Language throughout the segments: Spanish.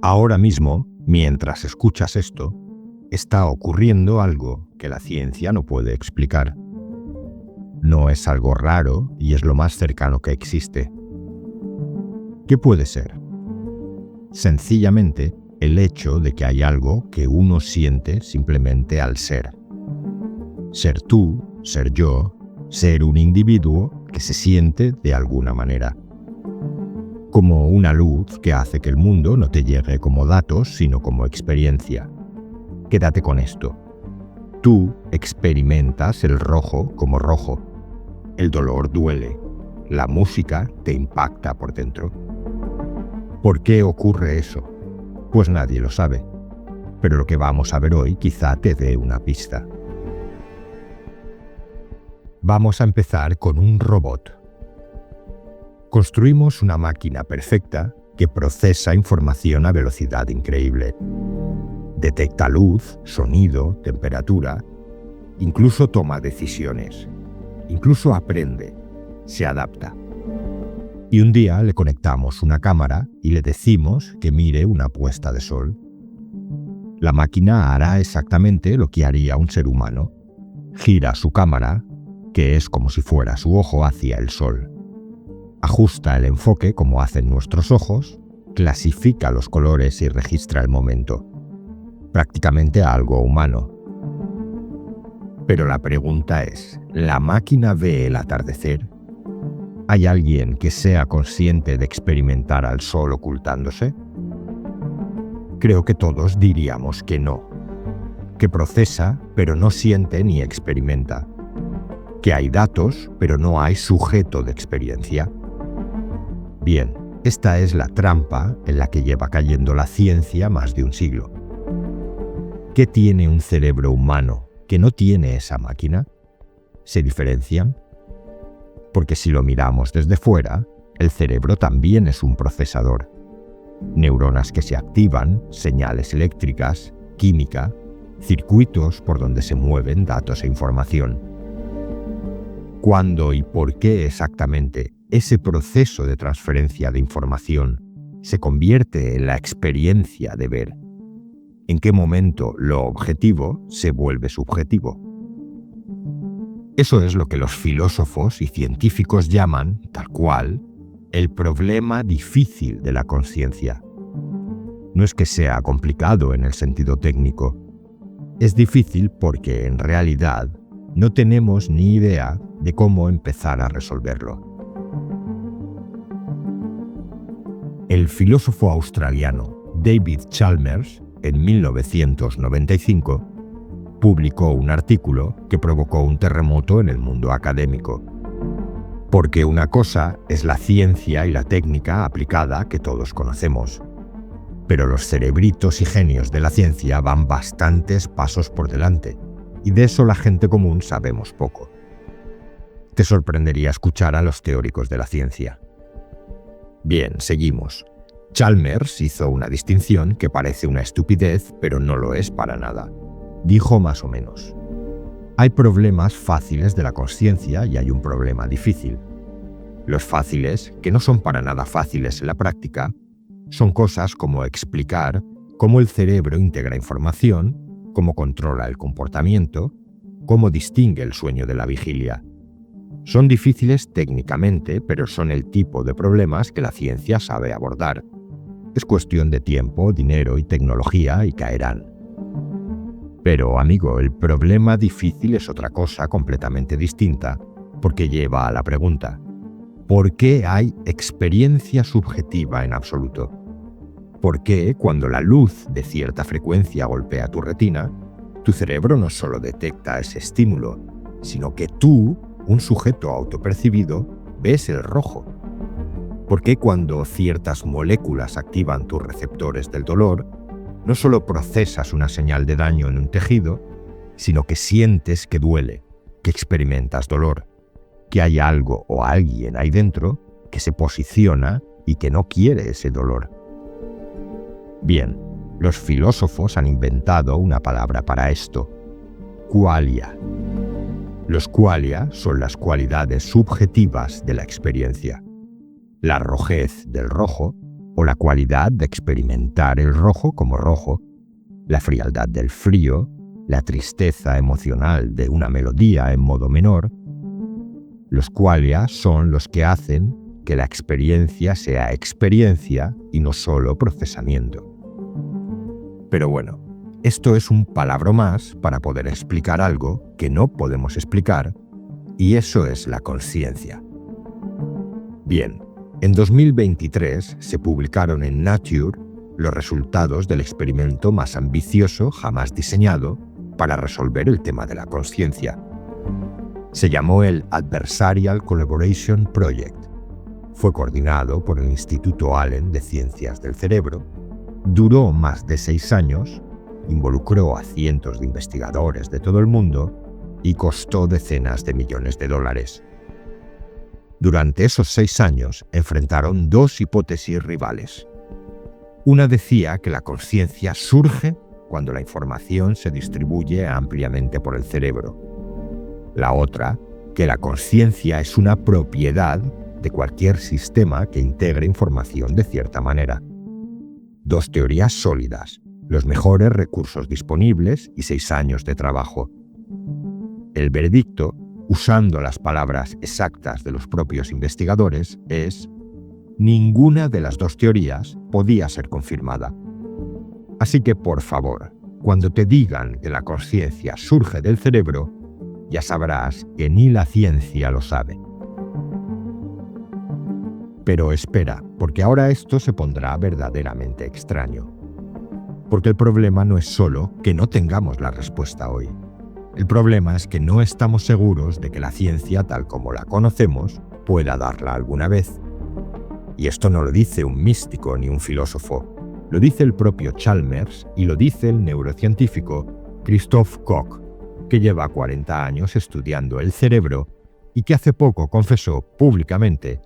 Ahora mismo, mientras escuchas esto, está ocurriendo algo que la ciencia no puede explicar. No es algo raro y es lo más cercano que existe. ¿Qué puede ser? Sencillamente, el hecho de que hay algo que uno siente simplemente al ser. Ser tú, ser yo, ser un individuo que se siente de alguna manera. Como una luz que hace que el mundo no te llegue como datos, sino como experiencia. Quédate con esto. Tú experimentas el rojo como rojo. El dolor duele. La música te impacta por dentro. ¿Por qué ocurre eso? Pues nadie lo sabe. Pero lo que vamos a ver hoy quizá te dé una pista. Vamos a empezar con un robot. Construimos una máquina perfecta que procesa información a velocidad increíble. Detecta luz, sonido, temperatura, incluso toma decisiones, incluso aprende, se adapta. Y un día le conectamos una cámara y le decimos que mire una puesta de sol. La máquina hará exactamente lo que haría un ser humano. Gira su cámara, que es como si fuera su ojo hacia el sol. Ajusta el enfoque como hacen nuestros ojos, clasifica los colores y registra el momento. Prácticamente algo humano. Pero la pregunta es, ¿la máquina ve el atardecer? ¿Hay alguien que sea consciente de experimentar al sol ocultándose? Creo que todos diríamos que no. Que procesa, pero no siente ni experimenta. Que hay datos, pero no hay sujeto de experiencia. Bien, esta es la trampa en la que lleva cayendo la ciencia más de un siglo. ¿Qué tiene un cerebro humano que no tiene esa máquina? ¿Se diferencian? Porque si lo miramos desde fuera, el cerebro también es un procesador. Neuronas que se activan, señales eléctricas, química, circuitos por donde se mueven datos e información. ¿Cuándo y por qué exactamente ese proceso de transferencia de información se convierte en la experiencia de ver? ¿En qué momento lo objetivo se vuelve subjetivo? Eso es lo que los filósofos y científicos llaman, tal cual, el problema difícil de la conciencia. No es que sea complicado en el sentido técnico. Es difícil porque, en realidad, no tenemos ni idea de cómo empezar a resolverlo. El filósofo australiano David Chalmers, en 1995, publicó un artículo que provocó un terremoto en el mundo académico. Porque una cosa es la ciencia y la técnica aplicada que todos conocemos. Pero los cerebritos y genios de la ciencia van bastantes pasos por delante, y de eso la gente común sabemos poco. Te sorprendería escuchar a los teóricos de la ciencia. Bien, seguimos. Chalmers hizo una distinción que parece una estupidez, pero no lo es para nada. Dijo más o menos: hay problemas fáciles de la consciencia y hay un problema difícil. Los fáciles, que no son para nada fáciles en la práctica, son cosas como explicar cómo el cerebro integra información, cómo controla el comportamiento, cómo distingue el sueño de la vigilia. Son difíciles técnicamente, pero son el tipo de problemas que la ciencia sabe abordar. Es cuestión de tiempo, dinero y tecnología y caerán. Pero, amigo, el problema difícil es otra cosa completamente distinta, porque lleva a la pregunta: ¿por qué hay experiencia subjetiva en absoluto? ¿Por qué, cuando la luz de cierta frecuencia golpea tu retina, tu cerebro no solo detecta ese estímulo, sino que tú, un sujeto autopercibido, ves el rojo? ¿Por qué cuando ciertas moléculas activan tus receptores del dolor, no solo procesas una señal de daño en un tejido, sino que sientes que duele, que experimentas dolor, que hay algo o alguien ahí dentro que se posiciona y que no quiere ese dolor? Bien, los filósofos han inventado una palabra para esto: qualia. Los qualia son las cualidades subjetivas de la experiencia. La rojez del rojo, o la cualidad de experimentar el rojo como rojo, la frialdad del frío, la tristeza emocional de una melodía en modo menor. Los qualia son los que hacen que la experiencia sea experiencia y no solo procesamiento. Pero bueno, esto es un palabra más para poder explicar algo que no podemos explicar, y eso es la conciencia. Bien, en 2023 se publicaron en Nature los resultados del experimento más ambicioso jamás diseñado para resolver el tema de la conciencia. Se llamó el Adversarial Collaboration Project. Fue coordinado por el Instituto Allen de Ciencias del Cerebro, duró más de 6 años, involucró a cientos de investigadores de todo el mundo y costó decenas de millones de dólares. Durante esos 6 años enfrentaron 2 hipótesis rivales. Una decía que la conciencia surge cuando la información se distribuye ampliamente por el cerebro. La otra, que la conciencia es una propiedad de cualquier sistema que integre información de cierta manera. 2 teorías sólidas, los mejores recursos disponibles y 6 años de trabajo. El veredicto, usando las palabras exactas de los propios investigadores, es: ninguna de las 2 teorías podía ser confirmada. Así que, por favor, cuando te digan que la conciencia surge del cerebro, ya sabrás que ni la ciencia lo sabe. Pero espera, porque ahora esto se pondrá verdaderamente extraño. Porque el problema no es solo que no tengamos la respuesta hoy. El problema es que no estamos seguros de que la ciencia, tal como la conocemos, pueda darla alguna vez. Y esto no lo dice un místico ni un filósofo, lo dice el propio Chalmers y lo dice el neurocientífico Christoph Koch, que lleva 40 años estudiando el cerebro y que hace poco confesó públicamente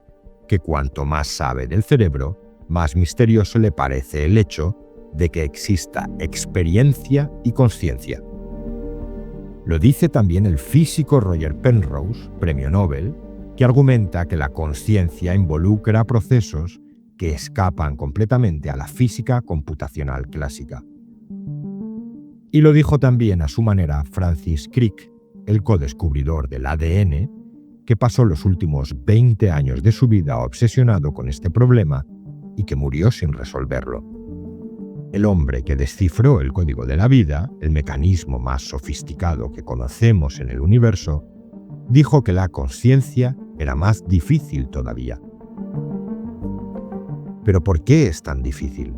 que cuanto más sabe del cerebro, más misterioso le parece el hecho de que exista experiencia y conciencia. Lo dice también el físico Roger Penrose, premio Nobel, que argumenta que la conciencia involucra procesos que escapan completamente a la física computacional clásica. Y lo dijo también a su manera Francis Crick, el codescubridor del ADN, que pasó los últimos 20 años de su vida obsesionado con este problema y que murió sin resolverlo. El hombre que descifró el código de la vida, el mecanismo más sofisticado que conocemos en el universo, dijo que la conciencia era más difícil todavía. ¿Pero por qué es tan difícil?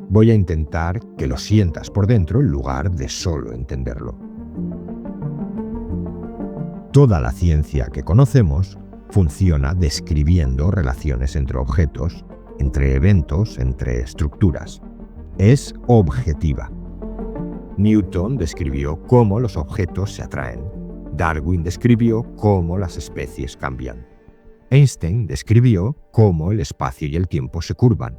Voy a intentar que lo sientas por dentro en lugar de solo entenderlo. Toda la ciencia que conocemos funciona describiendo relaciones entre objetos, entre eventos, entre estructuras. Es objetiva. Newton describió cómo los objetos se atraen. Darwin describió cómo las especies cambian. Einstein describió cómo el espacio y el tiempo se curvan.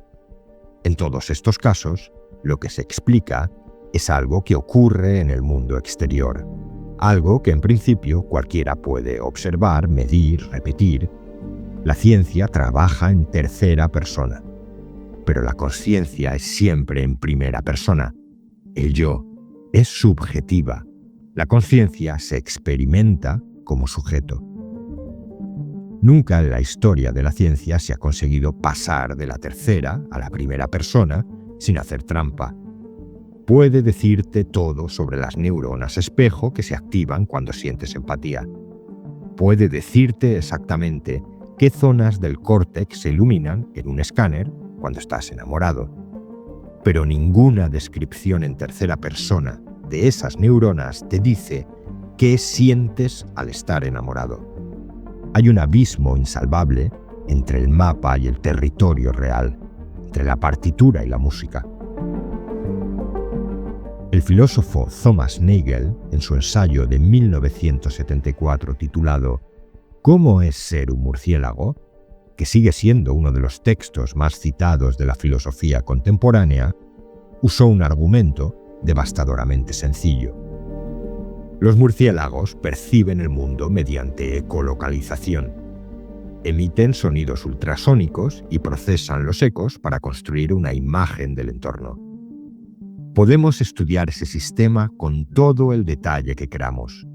En todos estos casos, lo que se explica es algo que ocurre en el mundo exterior. Algo que en principio cualquiera puede observar, medir, repetir. La ciencia trabaja en tercera persona. Pero la conciencia es siempre en primera persona. El yo es subjetiva. La conciencia se experimenta como sujeto. Nunca en la historia de la ciencia se ha conseguido pasar de la tercera a la primera persona sin hacer trampa. Puede decirte todo sobre las neuronas espejo que se activan cuando sientes empatía. Puede decirte exactamente qué zonas del córtex se iluminan en un escáner cuando estás enamorado. Pero ninguna descripción en tercera persona de esas neuronas te dice qué sientes al estar enamorado. Hay un abismo insalvable entre el mapa y el territorio real, entre la partitura y la música. El filósofo Thomas Nagel, en su ensayo de 1974 titulado ¿Cómo es ser un murciélago?, que sigue siendo uno de los textos más citados de la filosofía contemporánea, usó un argumento devastadoramente sencillo. Los murciélagos perciben el mundo mediante ecolocalización. Emiten sonidos ultrasónicos y procesan los ecos para construir una imagen del entorno. Podemos estudiar ese sistema con todo el detalle que queramos.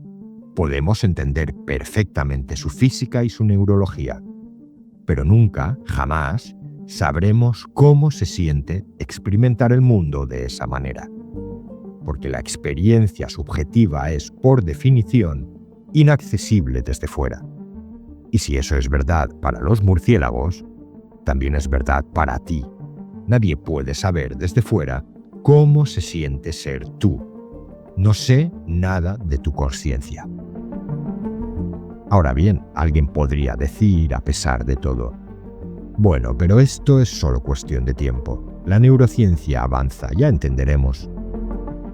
Podemos entender perfectamente su física y su neurología, pero nunca, jamás, sabremos cómo se siente experimentar el mundo de esa manera. Porque la experiencia subjetiva es, por definición, inaccesible desde fuera. Y si eso es verdad para los murciélagos, también es verdad para ti. Nadie puede saber desde fuera cómo se siente ser tú. No sé nada de tu conciencia. Ahora bien, alguien podría decir, a pesar de todo, bueno, pero esto es solo cuestión de tiempo. La neurociencia avanza, ya entenderemos.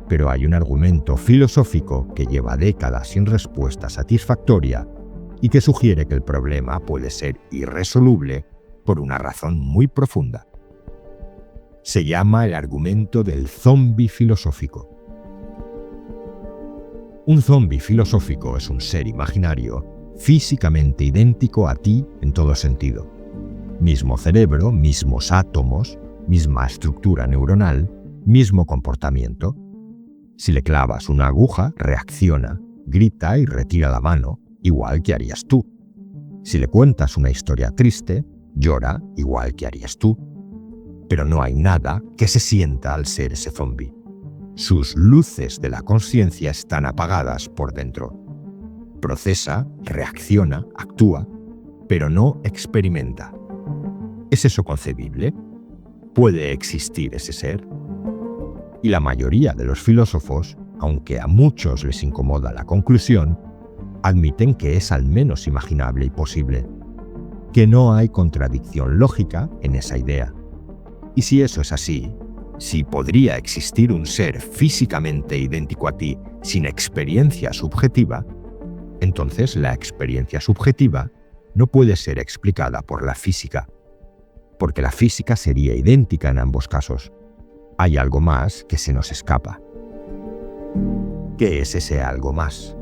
Pero hay un argumento filosófico que lleva décadas sin respuesta satisfactoria y que sugiere que el problema puede ser irresoluble por una razón muy profunda. Se llama el argumento del zombi filosófico. Un zombi filosófico es un ser imaginario físicamente idéntico a ti en todo sentido. Mismo cerebro, mismos átomos, misma estructura neuronal, mismo comportamiento. Si le clavas una aguja, reacciona, grita y retira la mano, igual que harías tú. Si le cuentas una historia triste, llora, igual que harías tú. Pero no hay nada que se sienta al ser ese zombi. Sus luces de la conciencia están apagadas por dentro. Procesa, reacciona, actúa, pero no experimenta. ¿Es eso concebible? ¿Puede existir ese ser? Y la mayoría de los filósofos, aunque a muchos les incomoda la conclusión, admiten que es al menos imaginable y posible, que no hay contradicción lógica en esa idea. Y si eso es así, si podría existir un ser físicamente idéntico a ti sin experiencia subjetiva, entonces la experiencia subjetiva no puede ser explicada por la física, porque la física sería idéntica en ambos casos. Hay algo más que se nos escapa. ¿Qué es ese algo más?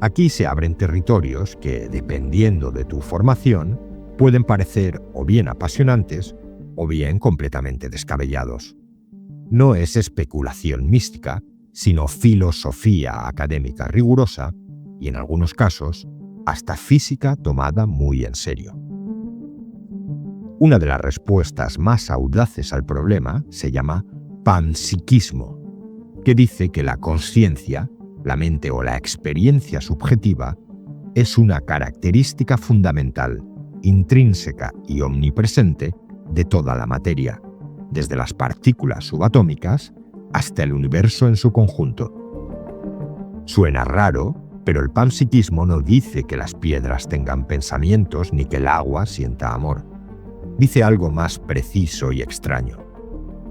Aquí se abren territorios que, dependiendo de tu formación, pueden parecer o bien apasionantes o bien completamente descabellados. No es especulación mística, sino filosofía académica rigurosa y, en algunos casos, hasta física tomada muy en serio. Una de las respuestas más audaces al problema se llama panpsiquismo, que dice que la conciencia, la mente o la experiencia subjetiva, es una característica fundamental, intrínseca y omnipresente de toda la materia, desde las partículas subatómicas hasta el universo en su conjunto. Suena raro, pero el panpsiquismo no dice que las piedras tengan pensamientos ni que el agua sienta amor. Dice algo más preciso y extraño,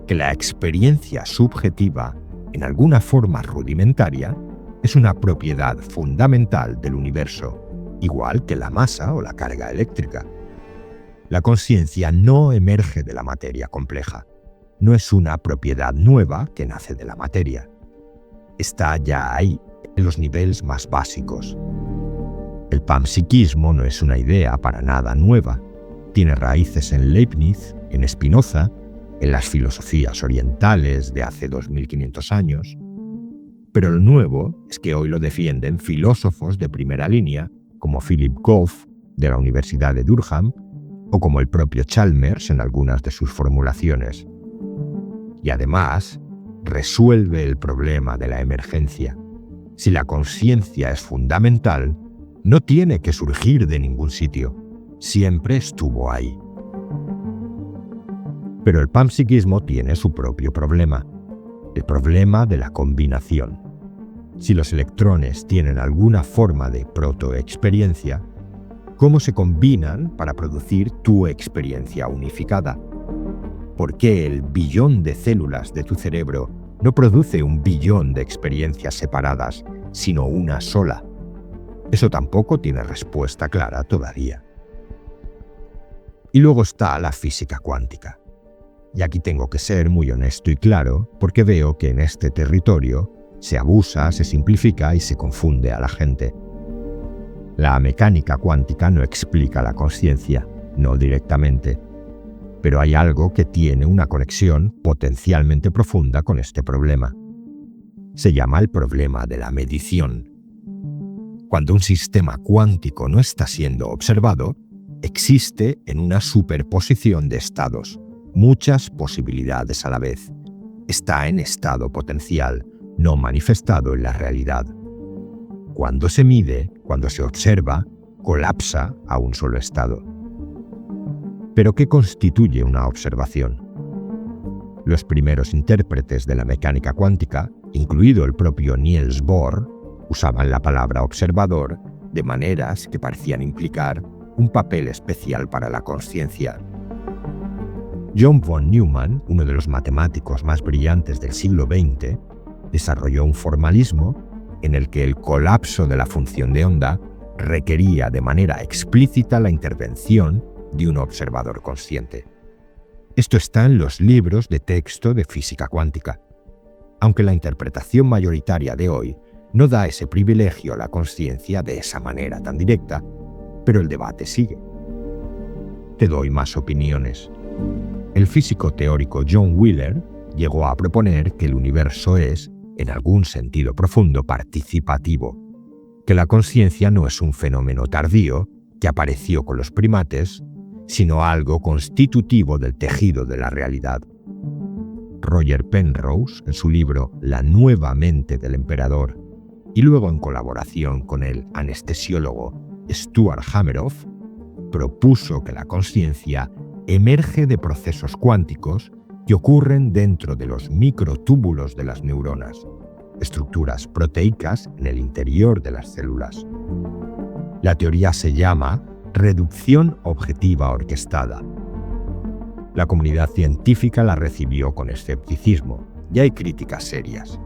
que la experiencia subjetiva, en alguna forma rudimentaria, es una propiedad fundamental del universo, igual que la masa o la carga eléctrica. La conciencia no emerge de la materia compleja, no es una propiedad nueva que nace de la materia. Está ya ahí, en los niveles más básicos. El panpsiquismo no es una idea para nada nueva. Tiene raíces en Leibniz, en Spinoza, en las filosofías orientales de hace 2500 años. Pero lo nuevo es que hoy lo defienden filósofos de primera línea, como Philip Goff, de la Universidad de Durham, o como el propio Chalmers en algunas de sus formulaciones. Y además, resuelve el problema de la emergencia. Si la conciencia es fundamental, no tiene que surgir de ningún sitio. Siempre estuvo ahí. Pero el panpsiquismo tiene su propio problema, el problema de la combinación. Si los electrones tienen alguna forma de protoexperiencia, ¿cómo se combinan para producir tu experiencia unificada? ¿Por qué el billón de células de tu cerebro no produce un billón de experiencias separadas, sino una sola? Eso tampoco tiene respuesta clara todavía. Y luego está la física cuántica. Y aquí tengo que ser muy honesto y claro, porque veo que en este territorio se abusa, se simplifica y se confunde a la gente. La mecánica cuántica no explica la consciencia, no directamente, pero hay algo que tiene una conexión potencialmente profunda con este problema. Se llama el problema de la medición. Cuando un sistema cuántico no está siendo observado, existe en una superposición de estados, muchas posibilidades a la vez. Está en estado potencial, no manifestado en la realidad. Cuando se mide, cuando se observa, colapsa a un solo estado. ¿Pero qué constituye una observación? Los primeros intérpretes de la mecánica cuántica, incluido el propio Niels Bohr, usaban la palabra observador de maneras que parecían implicar un papel especial para la consciencia. John von Neumann, uno de los matemáticos más brillantes del siglo XX, desarrolló un formalismo en el que el colapso de la función de onda requería de manera explícita la intervención de un observador consciente. Esto está en los libros de texto de física cuántica, aunque la interpretación mayoritaria de hoy no da ese privilegio a la consciencia de esa manera tan directa, pero el debate sigue. Te doy más opiniones. El físico teórico John Wheeler llegó a proponer que el universo es, en algún sentido profundo, participativo, que la consciencia no es un fenómeno tardío que apareció con los primates, sino algo constitutivo del tejido de la realidad. Roger Penrose, en su libro La nueva mente del emperador, y luego en colaboración con el anestesiólogo Stuart Hameroff, propuso que la consciencia emerge de procesos cuánticos que ocurren dentro de los microtúbulos de las neuronas, estructuras proteicas en el interior de las células. La teoría se llama reducción objetiva orquestada. La comunidad científica la recibió con escepticismo y hay críticas serias.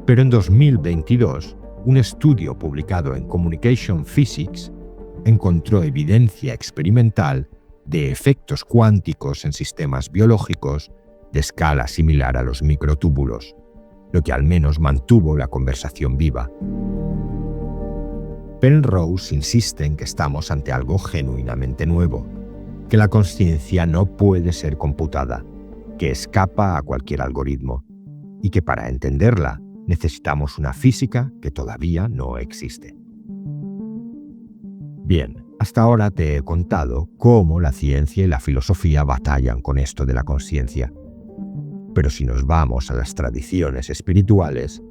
Pero en 2022, un estudio publicado en Communication Physics encontró evidencia experimental de efectos cuánticos en sistemas biológicos de escala similar a los microtúbulos, lo que al menos mantuvo la conversación viva. Penrose insiste en que estamos ante algo genuinamente nuevo, que la consciencia no puede ser computada, que escapa a cualquier algoritmo, y que para entenderla necesitamos una física que todavía no existe. Bien, hasta ahora te he contado cómo la ciencia y la filosofía batallan con esto de la consciencia. Pero si nos vamos a las tradiciones espirituales,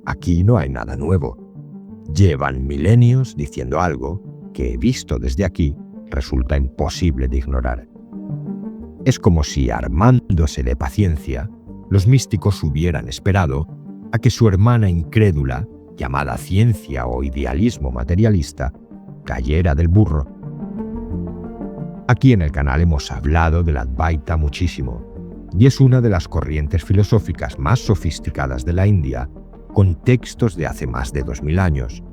aquí no hay nada nuevo. Llevan milenios diciendo algo que, visto desde aquí, resulta imposible de ignorar. Es como si, armándose de paciencia, los místicos hubieran esperado a que su hermana incrédula, llamada ciencia o idealismo materialista, cayera del burro. Aquí en el canal hemos hablado del Advaita muchísimo, y es una de las corrientes filosóficas más sofisticadas de la India, con textos de hace más de 2000 años.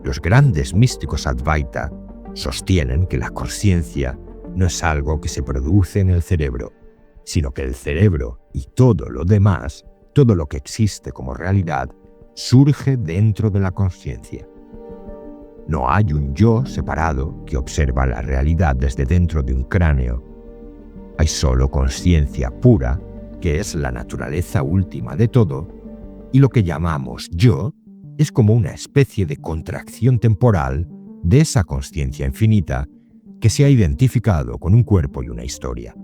Los grandes místicos Advaita sostienen que la consciencia no es algo que se produce en el cerebro, sino que el cerebro y todo lo demás, todo lo que existe como realidad, surge dentro de la consciencia. No hay un yo separado que observa la realidad desde dentro de un cráneo. Hay solo consciencia pura, que es la naturaleza última de todo, y lo que llamamos yo es como una especie de contracción temporal de esa consciencia infinita que se ha identificado con un cuerpo y una historia.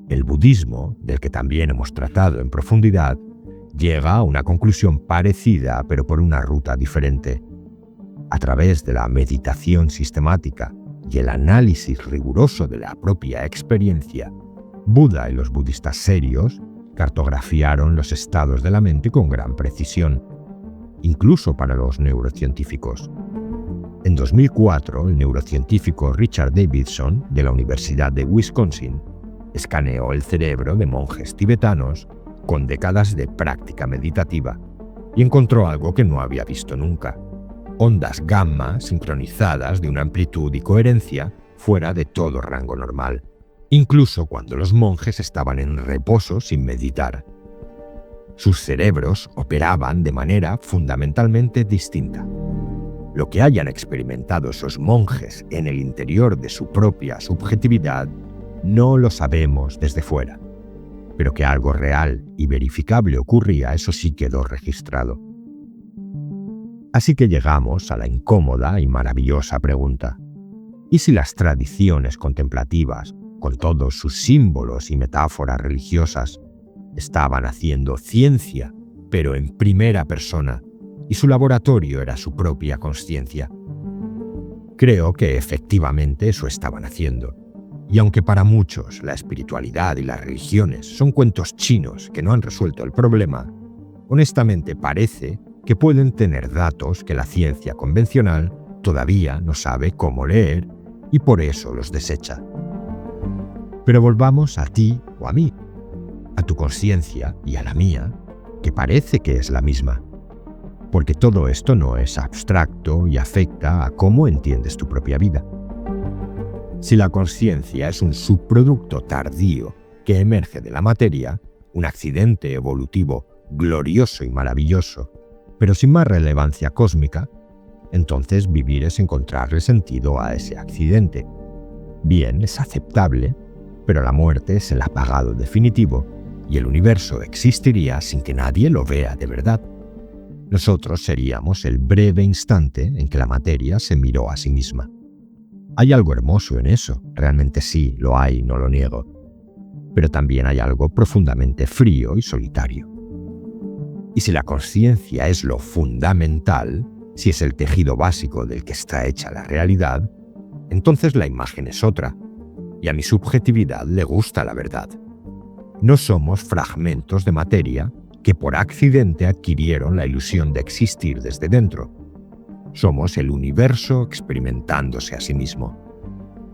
El budismo, del que también hemos tratado en profundidad, llega a una conclusión parecida pero por una ruta diferente. A través de la meditación sistemática y el análisis riguroso de la propia experiencia, Buda y los budistas serios cartografiaron los estados de la mente con gran precisión, incluso para los neurocientíficos. En 2004, el neurocientífico Richard Davidson, de la Universidad de Wisconsin, escaneó el cerebro de monjes tibetanos con décadas de práctica meditativa y encontró algo que no había visto nunca: ondas gamma sincronizadas de una amplitud y coherencia fuera de todo rango normal, incluso cuando los monjes estaban en reposo sin meditar. Sus cerebros operaban de manera fundamentalmente distinta. Lo que hayan experimentado esos monjes en el interior de su propia subjetividad no lo sabemos desde fuera, pero que algo real y verificable ocurría, eso sí quedó registrado. Así que llegamos a la incómoda y maravillosa pregunta: ¿y si las tradiciones contemplativas, con todos sus símbolos y metáforas religiosas, estaban haciendo ciencia, pero en primera persona, y su laboratorio era su propia consciencia? Creo que efectivamente eso estaban haciendo. Y aunque para muchos la espiritualidad y las religiones son cuentos chinos que no han resuelto el problema, honestamente parece que pueden tener datos que la ciencia convencional todavía no sabe cómo leer y por eso los desecha. Pero volvamos a ti o a mí, a tu conciencia y a la mía, que parece que es la misma. Porque todo esto no es abstracto y afecta a cómo entiendes tu propia vida. Si la conciencia es un subproducto tardío que emerge de la materia, un accidente evolutivo glorioso y maravilloso, pero sin más relevancia cósmica, entonces vivir es encontrarle sentido a ese accidente. Bien, es aceptable, pero la muerte es el apagado definitivo y el universo existiría sin que nadie lo vea de verdad. Nosotros seríamos el breve instante en que la materia se miró a sí misma. Hay algo hermoso en eso, realmente sí, lo hay, no lo niego. Pero también hay algo profundamente frío y solitario. Y si la conciencia es lo fundamental, si es el tejido básico del que está hecha la realidad, entonces la imagen es otra, y a mi subjetividad le gusta la verdad. No somos fragmentos de materia que por accidente adquirieron la ilusión de existir desde dentro. Somos el universo experimentándose a sí mismo.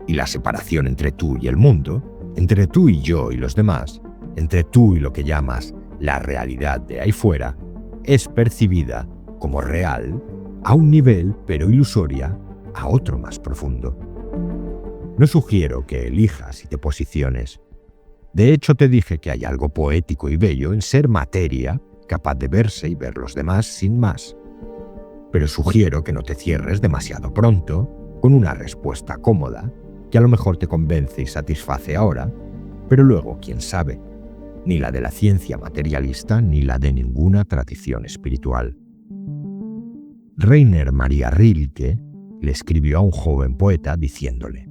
Y la separación entre tú y el mundo, entre tú y yo y los demás, entre tú y lo que llamas la realidad de ahí fuera, es percibida como real a un nivel, pero ilusoria, a otro más profundo. No sugiero que elijas y te posiciones. De hecho, te dije que hay algo poético y bello en ser materia capaz de verse y ver los demás sin más. Pero sugiero que no te cierres demasiado pronto con una respuesta cómoda que a lo mejor te convence y satisface ahora, pero luego, quién sabe, ni la de la ciencia materialista ni la de ninguna tradición espiritual. Rainer Maria Rilke le escribió a un joven poeta diciéndole: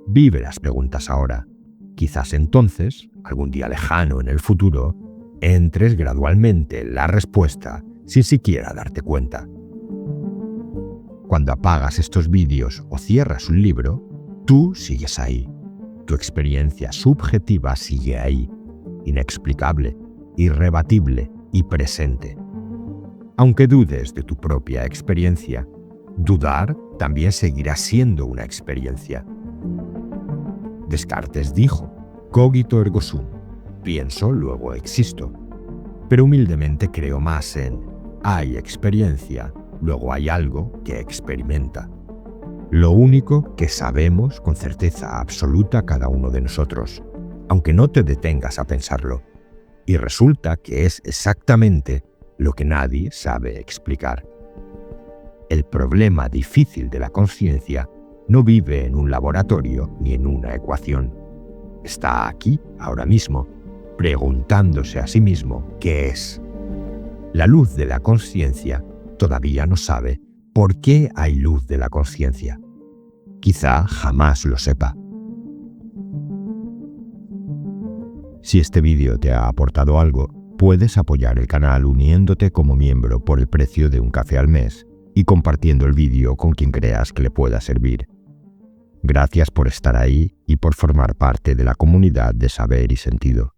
«Vive las preguntas ahora. Quizás entonces, algún día lejano en el futuro, entres gradualmente en la respuesta sin siquiera darte cuenta». Cuando apagas estos vídeos o cierras un libro, tú sigues ahí. Tu experiencia subjetiva sigue ahí, inexplicable, irrebatible y presente. Aunque dudes de tu propia experiencia, dudar también seguirá siendo una experiencia. Descartes dijo: cogito ergo sum, pienso, luego existo. Pero humildemente creo más en hay experiencia, luego hay algo que experimenta. Lo único que sabemos con certeza absoluta cada uno de nosotros, aunque no te detengas a pensarlo. Y resulta que es exactamente lo que nadie sabe explicar. El problema difícil de la conciencia no vive en un laboratorio ni en una ecuación. Está aquí, ahora mismo, preguntándose a sí mismo qué es. La luz de la conciencia todavía no sabe por qué hay luz de la conciencia. Quizá jamás lo sepa. Si este vídeo te ha aportado algo, puedes apoyar el canal uniéndote como miembro por el precio de un café al mes y compartiendo el vídeo con quien creas que le pueda servir. Gracias por estar ahí y por formar parte de la comunidad de Saber y Sentido.